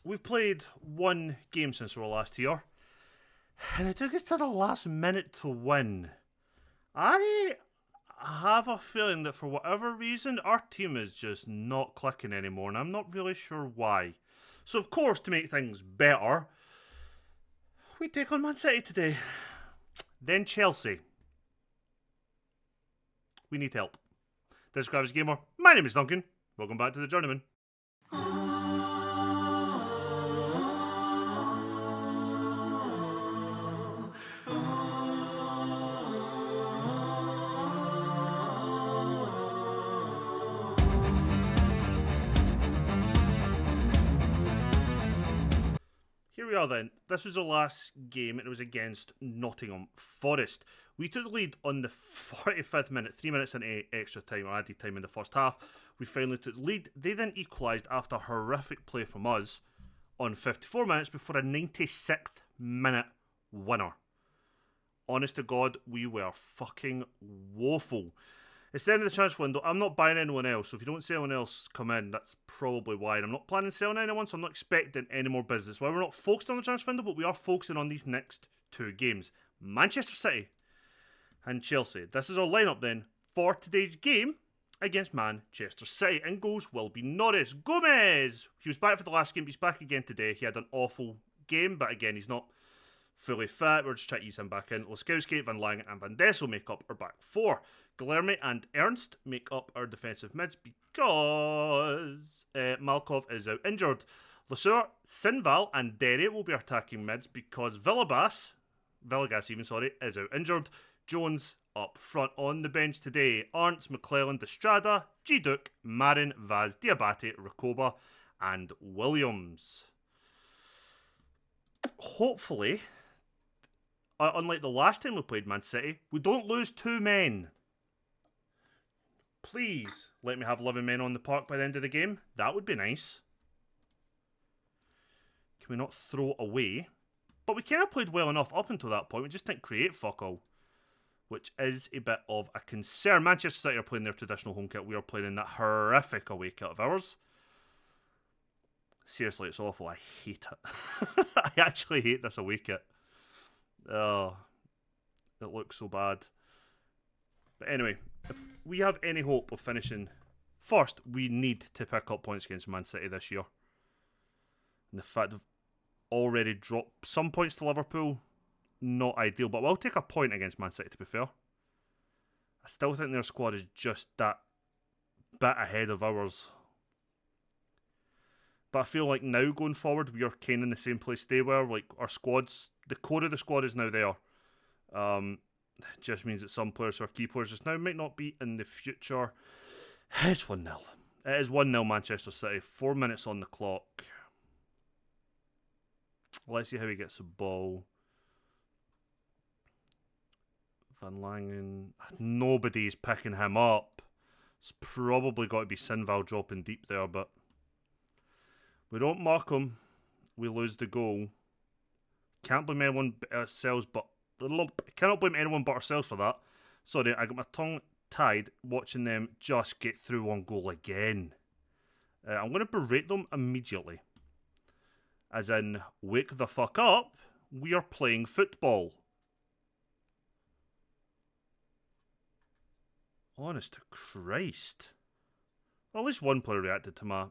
we've played one game since we were last here, and it took us to the last minute to win. I have a feeling that for whatever reason, our team is just not clicking anymore, and I'm not really sure why. So, of course, to make things better, we take on Man City today. Then Chelsea. We need help. This is Gravis Gamer. My name is Duncan. Welcome back to the Journeyman. Here we are then. This was our last game and it was against Nottingham Forest. We took the lead on the 45th minute, 3 minutes into extra time or added time in the first half. We finally took the lead. They then equalised after horrific play from us on 54 minutes before a 96th minute winner. Honest to God, we were fucking woeful. It's the end of the transfer window. I'm not buying anyone else, so if you don't see anyone else come in, that's probably why. And I'm not planning on selling anyone, so I'm not expecting any more business. Well, we're not focused on the transfer window, but we are focusing on these next two games. Manchester City and Chelsea. This is our lineup then for today's game against Manchester City. And goals will be Norris. Gomez! He was back for the last game, but he's back again today. He had an awful game, but again, he's not fully fit. We're just trying to ease him back in. Laskowski, Van Langen and Van Dessel make up our back four. Guilherme and Ernst make up our defensive mids because Malkov is out injured. Lesueur, Sinval and Derry will be attacking mids because Villegas is out injured. Jones up front on the bench today. Arntz, McClellan, Destrada, G. Duke, Marin, Vaz, Diabate, Rakoba and Williams. Hopefully, unlike the last time we played Man City, we don't lose two men. Please let me have 11 men on the park by the end of the game. That would be nice. Can we not throw away? But we kind of played well enough up until that point. We just didn't create fuck all, which is a bit of a concern. Manchester City are playing their traditional home kit. We are playing in that horrific away kit of ours. Seriously, it's awful. I hate it. I actually hate this away kit. Oh, it looks so bad. But anyway, if we have any hope of finishing first, we need to pick up points against Man City this year. And the fact they've already dropped some points to Liverpool, not ideal. But we'll take a point against Man City, to be fair. I still think their squad is just that bit ahead of ours. But I feel like now going forward, we are kind of in the same place they were. Like our squads, the core of the squad is now there. It just means that some players who are key players just now might not be in the future. It's 1-0. It is 1-0 Manchester City. 4 minutes on the clock. Let's see how he gets the ball. Van Langen. Nobody's picking him up. It's probably got to be Sinval dropping deep there, but we don't mark him. We lose the goal. Can't blame anyone but ourselves, but cannot blame anyone but ourselves for that. Sorry, I got my tongue tied watching them just get through on goal again. I'm going to berate them immediately. As in, wake the fuck up. We are playing football. Honest to Christ. Well, at least one player reacted to my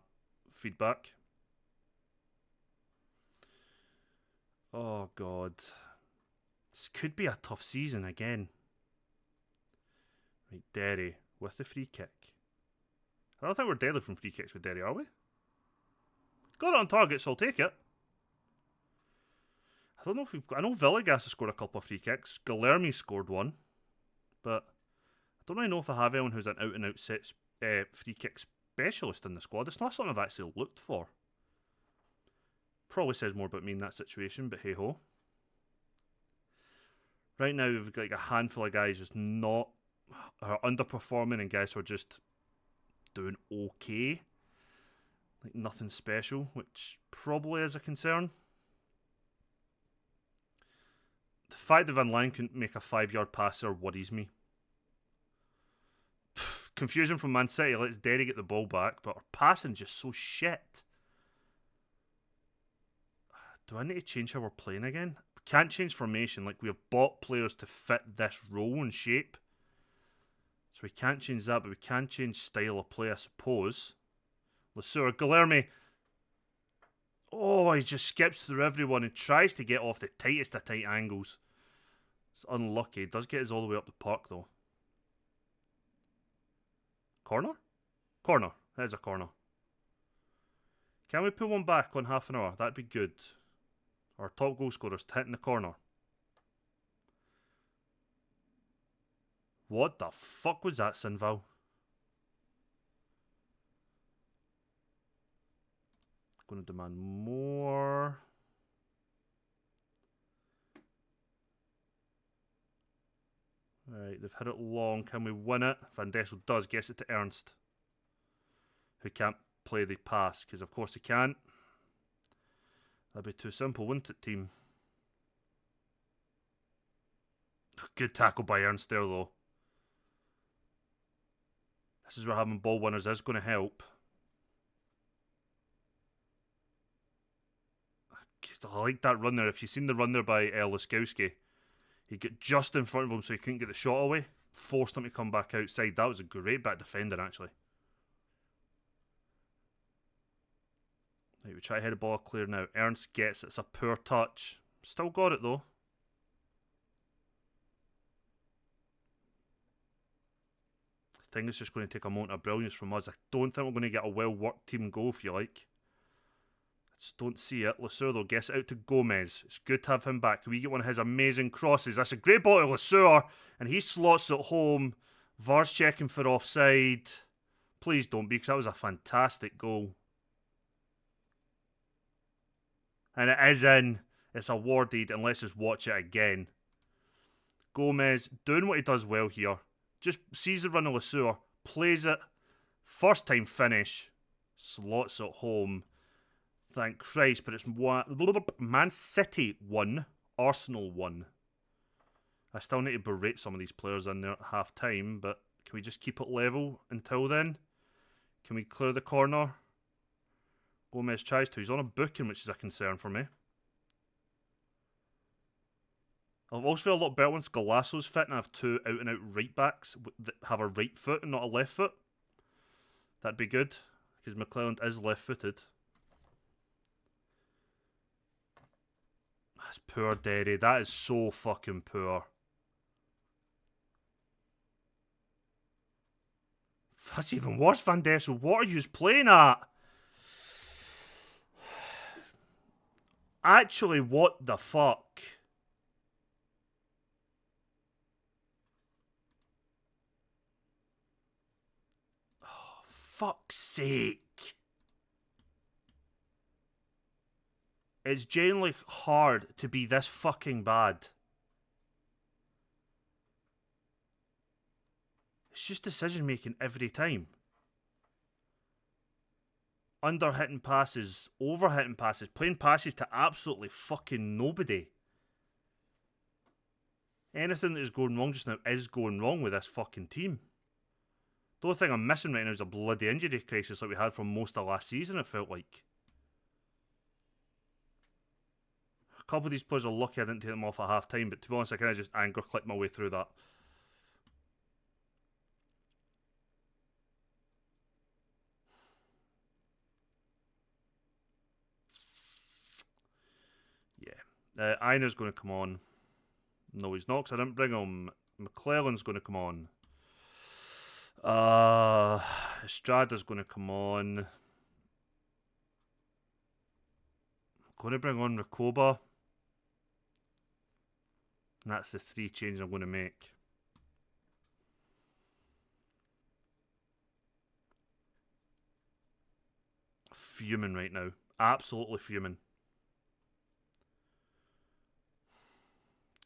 feedback. Oh, God. This could be a tough season again. Right, Derry with the free kick. I don't think we're deadly from free kicks with Derry, are we? Got it on target, so I'll take it. I don't know if we've got... I know Villegas has scored a couple of free kicks. Guilherme scored one. But I don't really know if I have anyone who's an out-and-out free kick specialist in the squad. It's not something I've actually looked for. Probably says more about me in that situation, but hey-ho. Right now, we've got like a handful of guys just not are underperforming and guys who are just doing okay. Like nothing special, which probably is a concern. The fact that Van Langen couldn't make a 5-yard pass there worries me. Confusion from Man City lets Derry get the ball back, but our passing just so shit. Do I need to change how we're playing again? We can't change formation. Like, we have bought players to fit this role and shape. So we can't change that, but we can change style of play, I suppose. Lesueur, Guilherme. Oh, he just skips through everyone and tries to get off the tightest of tight angles. It's unlucky. It does get us all the way up the park, though. Corner? Corner. There's a corner. Can we put one back on half an hour? That'd be good. Our top goal scorer's hitting the corner. What the fuck was that, Sinval? Going to demand more. Right, they've hit it long. Can we win it? Van Dessel does. Gets it to Ernst, who can't play the pass, because of course he can't. That'd be too simple, wouldn't it, team? Good tackle by Ernst there, though. This is where having ball winners is going to help. I like that run there. If you've seen the run there by Laskowski, he got just in front of him so he couldn't get the shot away. Forced him to come back outside. That was a great bit of defending, actually. Right, we try to head the ball clear now. Ernst gets it. It's a poor touch. Still got it, though. I think it's just going to take a moment of brilliance from us. I don't think we're going to get a well-worked team goal, if you like. I just don't see it. Lesueur, though, gets it out to Gomez. It's good to have him back. Can we get one of his amazing crosses? That's a great ball to Lesueur, and he slots it home. VAR's checking for offside. Please don't be, because that was a fantastic goal. And it is in. It's awarded, and let's just watch it again. Gomez doing what he does well here. Just sees the run of Lesueur, plays it, first time finish, slots it home. Thank Christ, but it's Man City 1, Arsenal 1. I still need to berate some of these players in there at half time, but can we just keep it level until then? Can we clear the corner? Gomez tries to. He's on a booking, which is a concern for me. I'll also feel a lot better once Galasso's fit and I have two out-and-out right-backs that have a right foot and not a left foot. That'd be good, because McClelland is left-footed. That's poor, Derry. That is so fucking poor. That's even worse, Van Dessel. What are you playing at? Actually, what the fuck? Oh, fuck's sake. It's genuinely hard to be this fucking bad. It's just decision making every time. Under hitting passes, over hitting passes, playing passes to absolutely fucking nobody. Anything that is going wrong just now is going wrong with this fucking team. The only thing I'm missing right now is a bloody injury crisis like we had for most of last season, it felt like. A couple of these players are lucky I didn't take them off at half time, but to be honest, I kind of just anger clicked my way through that. Yeah. Einer's going to come on. No, he's not, because I didn't bring him. McClelland's going to come on. Estrada's going to come on. I'm going to bring on Rakoba. And that's the three changes I'm going to make. Fuming right now. Absolutely fuming.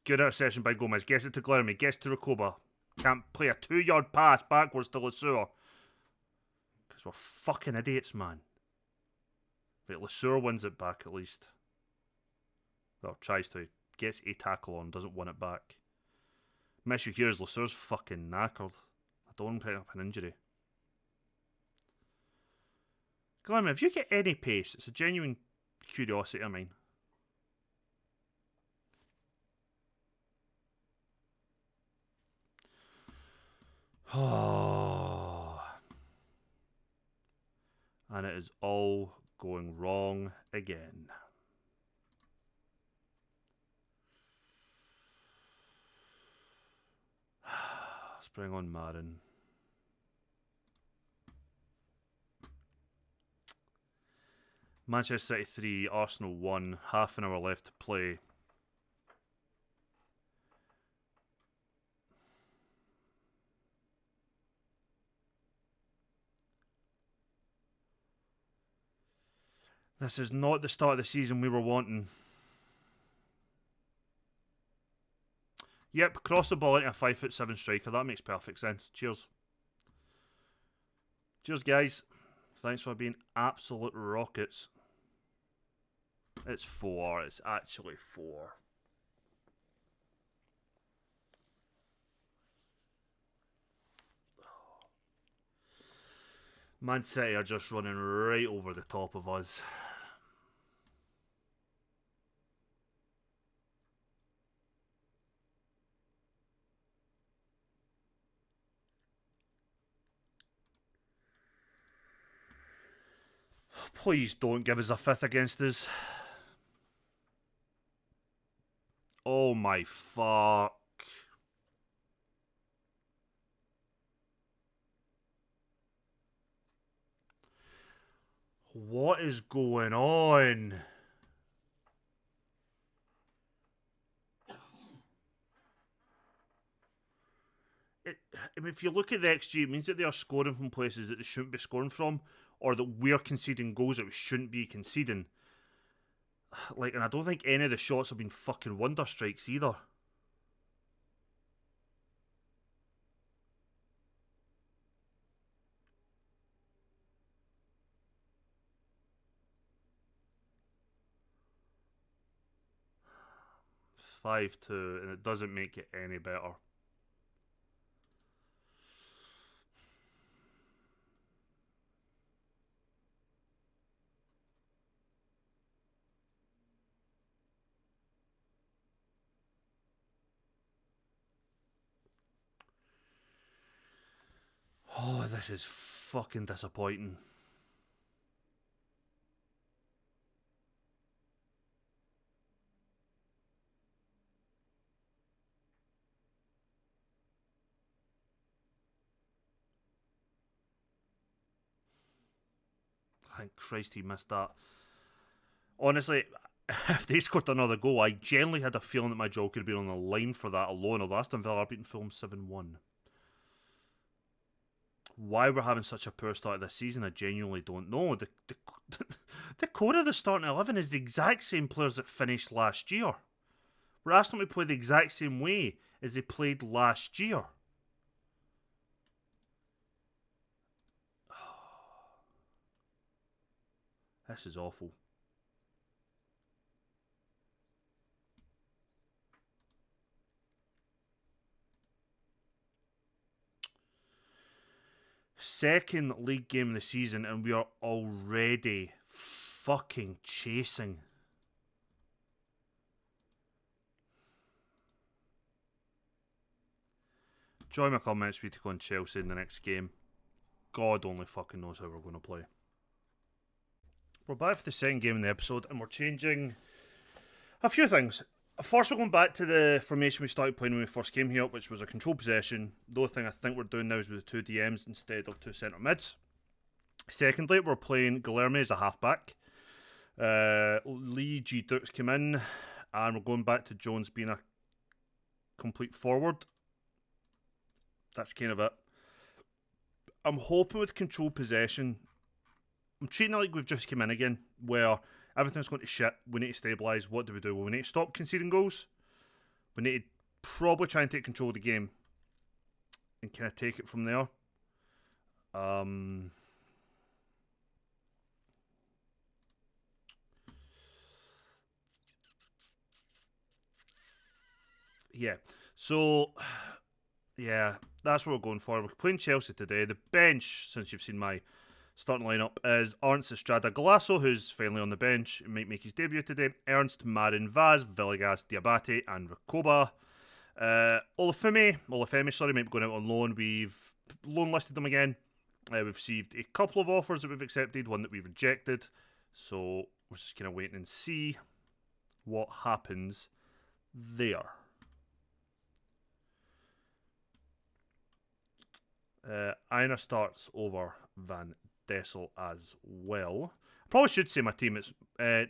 Good interception by Gomez. Gets it to Guilherme. Gets to Rakoba. Can't play a 2-yard pass backwards to Lesueur. Because we're fucking idiots, man. Right, Lesueur wins it back at least. Well, tries to. Gets a tackle on. Doesn't win it back. My issue here is Lesueur's fucking knackered. I don't want him picking up an injury. Guilherme, if you get any pace, it's a genuine curiosity of mine. And it is all going wrong again. Let's bring on Marin. Manchester City 3, Arsenal 1, half an hour left to play. This is not the start of the season we were wanting. Yep, cross the ball into a 5'7" striker. That makes perfect sense. Cheers. Cheers, guys. Thanks for being absolute rockets. It's 4. It's actually 4. Man City are just running right over the top of us. Please don't give us a 5th against us. Oh my fuck. What is going on? I mean, if you look at the XG, it means that they are scoring from places that they shouldn't be scoring from, or that we're conceding goals that we shouldn't be conceding. Like, and I don't think any of the shots have been fucking wonder strikes either. It's 5-2, and it doesn't make it any better. Oh, this is fucking disappointing. Thank Christ he missed that. Honestly, if they scored another goal, I genuinely had a feeling that my jaw could have been on the line for that alone. The last time Villa beaten Fulham 7-1. Why we're having such a poor start this season, I genuinely don't know. The core of the starting 11 is the exact same players that finished last year. We're asking them to play the exact same way as they played last year. This is awful. Second league game of the season, and we are already fucking chasing. Join my comments. We take on Chelsea in the next game. God only fucking knows how we're going to play. We're back for the second game in the episode, and we're changing a few things. First, we're going back to the formation we started playing when we first came here, which was a control possession. The only thing I think we're doing now is with the 2 DMs instead of 2 centre mids. Secondly, we're playing Guilherme as a halfback. Lee G. Dukes came in, and we're going back to Jones being a complete forward. That's kind of it. I'm hoping with control possession, I'm treating it like we've just come in again, where everything's going to shit. We need to stabilise. What do? Well, we need to stop conceding goals. We need to probably try and take control of the game and kind of take it from there. Yeah. So, yeah, that's what we're going for. We're playing Chelsea today. The bench, since you've seen my starting lineup, is Ernst Estrada Galasso, who's finally on the bench and might make his debut today. Ernst, Marin, Vaz, Villegas, Diabate, and Recoba. Olufemi, might be going out on loan. We've loan listed them again. We've received a couple of offers that we've accepted, one that we rejected. So we're just kind of waiting and see what happens there. Aina starts over Van Dessel as well. I probably should say my team. It's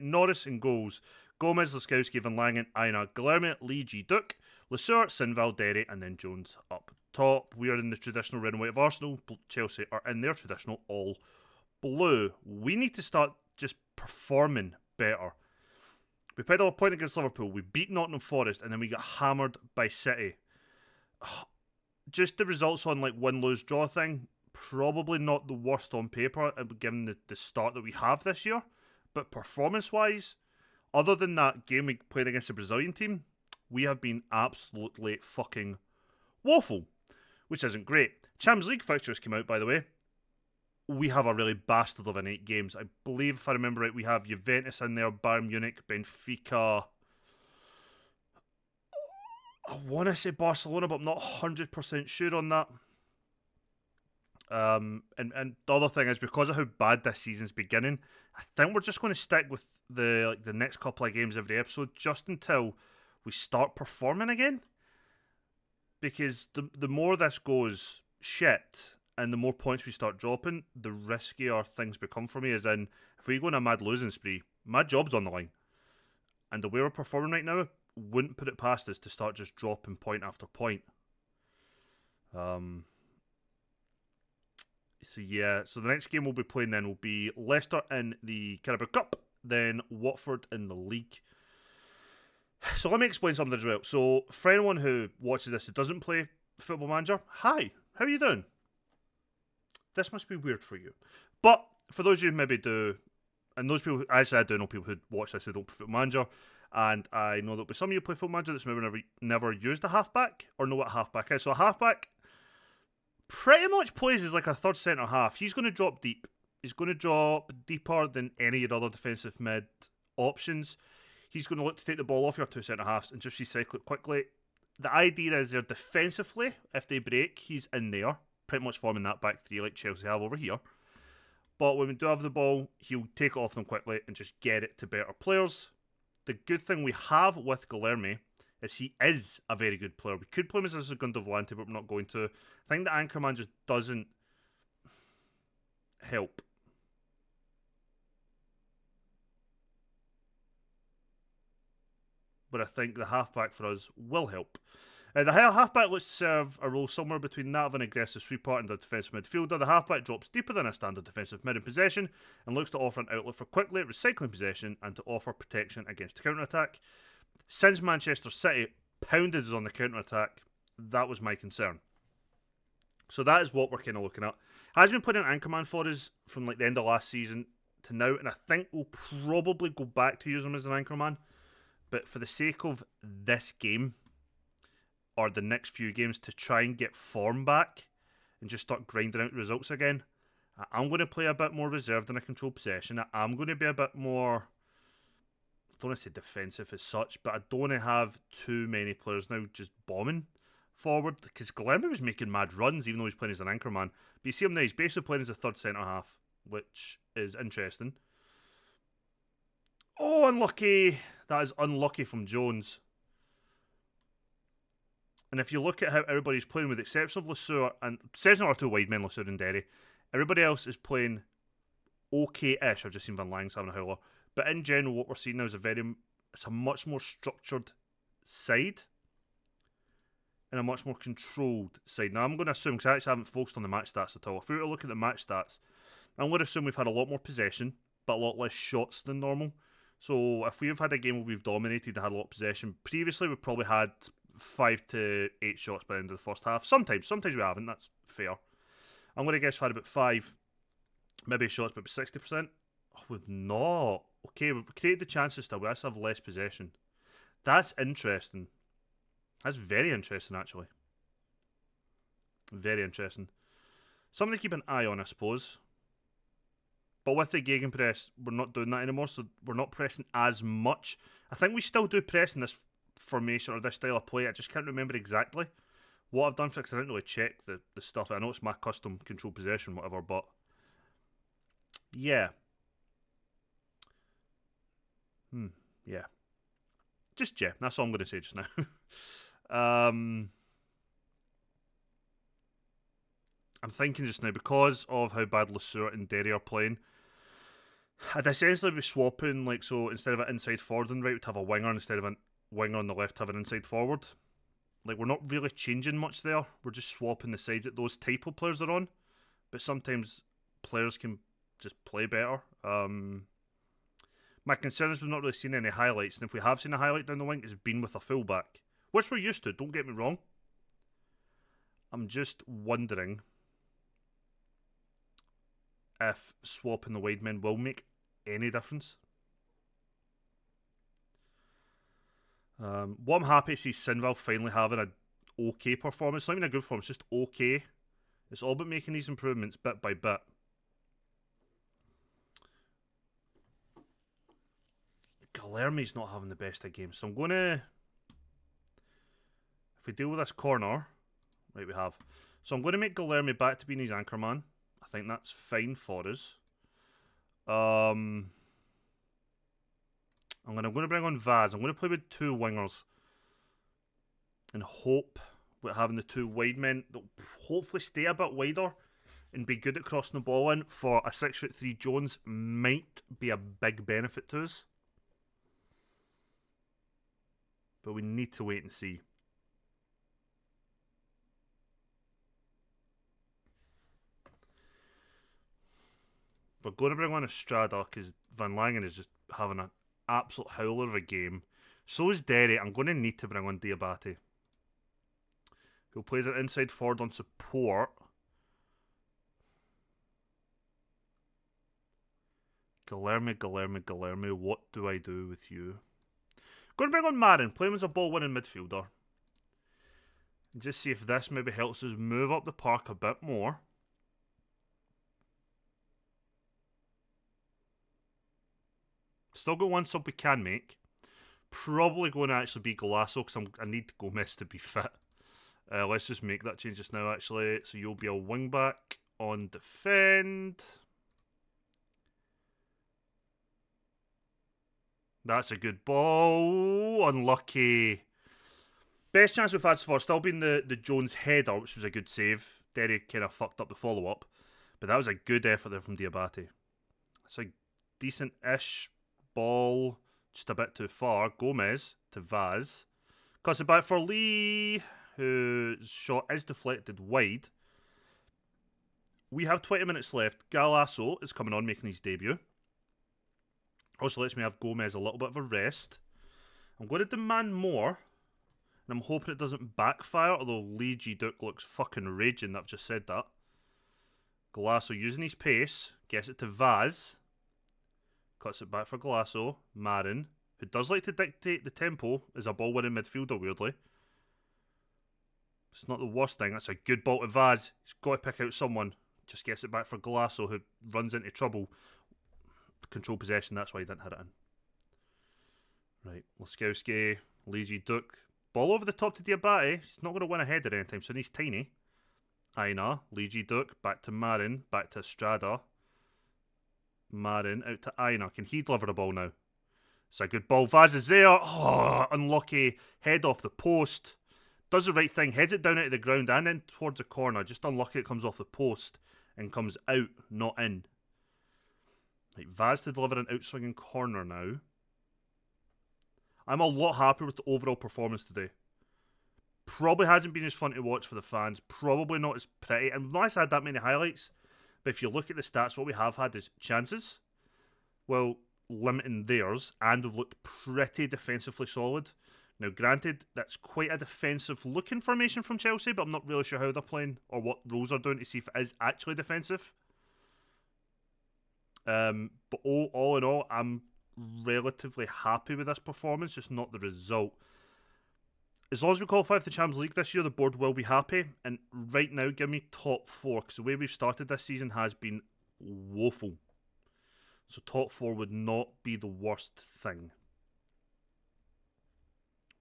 Norris in goals. Gomez, Laskowski, Van Langen, Aina, Guilherme, Lee G. Duke, Lesueur, Sinval, Derry, and then Jones up top. We are in the traditional red and white of Arsenal. Chelsea are in their traditional all blue. We need to start just performing better. We played a point against Liverpool. We beat Nottingham Forest, and then we got hammered by City. Just the results on like win, lose, draw thing, probably not the worst on paper, given the start that we have this year. But performance-wise, other than that game we played against the Brazilian team, we have been absolutely fucking woeful, which isn't great. Champions League fixtures came out, by the way. We have a really bastard of an 8 games. I believe, if I remember right, we have Juventus in there, Bayern Munich, Benfica. I want to say Barcelona, but I'm not 100% sure on that. And the other thing is, because of how bad this season's beginning, I think we're just going to stick with the next couple of games every episode just until we start performing again. Because the more this goes shit and the more points we start dropping, the riskier things become for me. As in, if we go on a mad losing spree, my job's on the line. And the way we're performing right now wouldn't put it past us to start just dropping point after point. So yeah, so the next game we'll be playing then will be Leicester in the Carabao Cup, then Watford in the league. So let me explain something as well. So for anyone who watches this who doesn't play Football Manager, hi, how are you doing? This must be weird for you. But for those of you who maybe do, and those people, actually I do know people who watch this who don't play Football Manager, and I know that with some of you play Football Manager that's maybe never used a halfback, or know what a halfback is. So a halfback pretty much plays as like a third centre half. He's going to drop deep. He's going to drop deeper than any of the other defensive mid options. He's going to look to take the ball off your two centre halves and just recycle it quickly. The idea is they're defensively, if they break, he's in there, pretty much forming that back three like Chelsea have over here. But when we do have the ball, he'll take it off them quickly and just get it to better players. The good thing we have with Guilherme is he is a very good player. We could play him as a segundo volante, but we're not going to. I think the anchorman just doesn't help. But I think the halfback for us will help. The halfback looks to serve a role somewhere between that of an aggressive sweeper and a defensive midfielder. The halfback drops deeper than a standard defensive mid in possession and looks to offer an outlet for quickly recycling possession and to offer protection against counter-attack. Since Manchester City pounded us on the counter-attack, that was my concern. So that is what we're kind of looking at. Has been putting an anchorman for us from like the end of last season to now, and I think we'll probably go back to use him as an anchorman. But for the sake of this game, or the next few games, to try and get form back and just start grinding out results again, I'm going to play a bit more reserved in a controlled possession. I'm going to be a bit more, I don't want to say defensive as such, but I don't want to have too many players now just bombing forward, because Guilherme was making mad runs even though he's playing as an anchorman. But you see him now, he's basically playing as a third centre half, which is interesting. Oh, unlucky. That is unlucky from Jones. And if you look at how everybody's playing, with the exception of Lesueur, and Session are two wide men, Lesueur and Derry, everybody else is playing okay-ish. I've just seen Van Langen's having a howler. But in general, what we're seeing now is it's a much more structured side and a much more controlled side. Now, I'm going to assume, because I actually haven't focused on the match stats at all, if we were to look at the match stats, I'm going to assume we've had a lot more possession, but a lot less shots than normal. So if we've had a game where we've dominated and had a lot of possession, previously we've probably had 5 to 8 shots by the end of the first half. Sometimes we haven't, that's fair. I'm going to guess we've had about 5, maybe shots, but 60%. Oh, we've not. Okay, we've created the chances still, but we actually have less possession. That's interesting. That's very interesting, actually. Very interesting. Something to keep an eye on, I suppose. But with the gegenpress, we're not doing that anymore, so we're not pressing as much. I think we still do press in this formation or this style of play. I just can't remember exactly What I've done for it, because I didn't really check the stuff. I know it's my custom control possession, whatever, but yeah. Yeah. Just yeah, that's all I'm going to say just now. I'm thinking just now, because of how bad Lasure and Derry are playing, I'd essentially be swapping, like, so instead of an inside forward on the right, we'd have a winger, instead of a winger on the left, have an inside forward. Like, we're not really changing much there. We're just swapping the sides that those type of players are on. But sometimes players can just play better. My concern is we've not really seen any highlights, and if we have seen a highlight down the wing, it's been with a fullback, which we're used to, don't get me wrong. I'm just wondering if swapping the wide men will make any difference. What I'm happy to see Sinval finally having a okay performance. It's not even a good performance, just okay. It's all about making these improvements bit by bit. Guilherme's not having the best of games, so I'm going to... If we deal with this corner... Right, we have. So I'm going to make Guilherme back to being his anchor man. I think that's fine for us. I'm going to bring on Vaz. I'm going to play with two wingers. And hope with having the two wide men, they'll hopefully stay a bit wider and be good at crossing the ball in for a 6'3" Jones might be a big benefit to us. But we need to wait and see. We're going to bring on Estrada because Van Langen is just having an absolute howler of a game. So is Derry. I'm going to need to bring on Diabate, who plays an inside forward on support. Guilherme, what do I do with you? Going to bring on Marin, play him as a ball-winning midfielder. And just see if this maybe helps us move up the park a bit more. Still got one sub we can make. Probably going to actually be Golasso because I need Gomez to be fit. Let's just make that change just now, actually. So you'll be a wing-back on defend. That's a good ball. Unlucky. Best chance we've had so far still been the Jones header, which was a good save. Derry kind of fucked up the follow-up. But that was a good effort there from Diabate. It's a decent-ish ball. Just a bit too far. Gomez to Vaz. Cuts it back for Lee, whose shot is deflected wide. We have 20 minutes left. Galasso is coming on, making his debut. Also lets me have Gomez a little bit of a rest. I'm going to demand more. And I'm hoping it doesn't backfire, although Lee G. Duke looks fucking raging that I've just said that. Galasso using his pace. Gets it to Vaz. Cuts it back for Galasso. Marin, who does like to dictate the tempo, is a ball-winning midfielder, weirdly. It's not the worst thing. That's a good ball to Vaz. He's got to pick out someone. Just gets it back for Galasso, who runs into trouble. Control possession, that's why he didn't hit it in. Right, Laskowski, Leiji Duke. Ball over the top to Diabate. He's not going to win a header anytime soon. He's tiny. Aina, Leiji Duke, back to Marin, back to Estrada. Marin, out to Aina. Can he deliver the ball now? It's a good ball. Vaz is there. Oh, unlucky. Head off the post. Does the right thing. Heads it down out of the ground and then towards the corner. Just unlucky it comes off the post and comes out, not in. Right, Vaz to deliver an outswinging corner now. I'm a lot happier with the overall performance today. Probably hasn't been as fun to watch for the fans. Probably not as pretty. And we've not had that many highlights. But if you look at the stats, what we have had is chances. Well, limiting theirs. And we've looked pretty defensively solid. Now, granted, that's quite a defensive-looking formation from Chelsea, but I'm not really sure how they're playing or what roles are doing to see if it is actually defensive. But all in all, I'm relatively happy with this performance, just not the result. As long as we qualify for the Champions League this year, the board will be happy. And right now, give me top 4, because the way we've started this season has been woeful. So top 4 would not be the worst thing.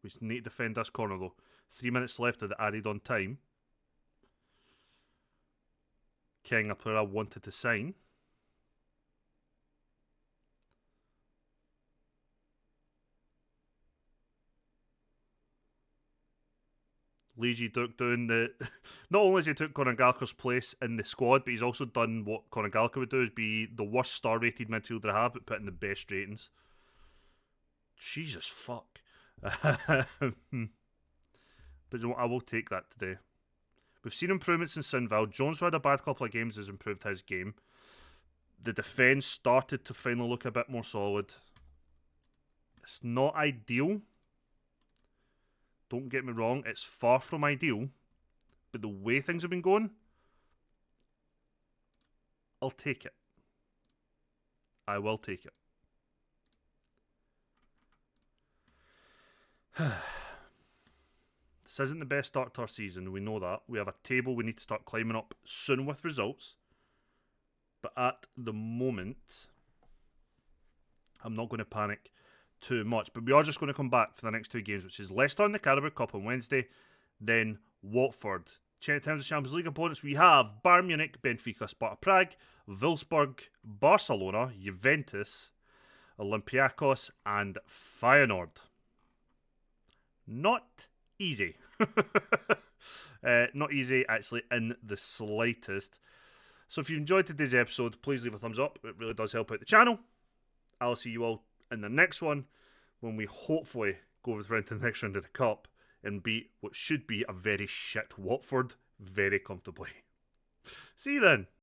We need to defend this corner though. 3 minutes left of the added on time. King, a player I wanted to sign. Leiji took down the... Not only has he took Conor Gallagher's place in the squad, but he's also done what Conor Gallagher would do, is be the worst star-rated midfielder I have, but put in the best ratings. Jesus, fuck. But you know what, I will take that today. We've seen improvements in Sinval. Jones, who had a bad couple of games, has improved his game. The defence started to finally look a bit more solid. It's not ideal. Don't get me wrong, it's far from ideal. But the way things have been going, I'll take it. I will take it. This isn't the best start to our season, we know that. We have a table we need to start climbing up soon with results. But at the moment, I'm not going to panic too much. But we are just going to come back for the next two games, which is Leicester in the Carabao Cup on Wednesday, then Watford. In terms of Champions League opponents, we have Bayern Munich, Benfica, Sparta Prague, Wolfsburg, Barcelona, Juventus, Olympiacos, and Feyenoord. Not easy. Not easy, actually, in the slightest. So if you enjoyed today's episode, please leave a thumbs up. It really does help out the channel. I'll see you all in the next one, when we hopefully go round to the next round of the Cup and beat what should be a very shit Watford very comfortably. See you then.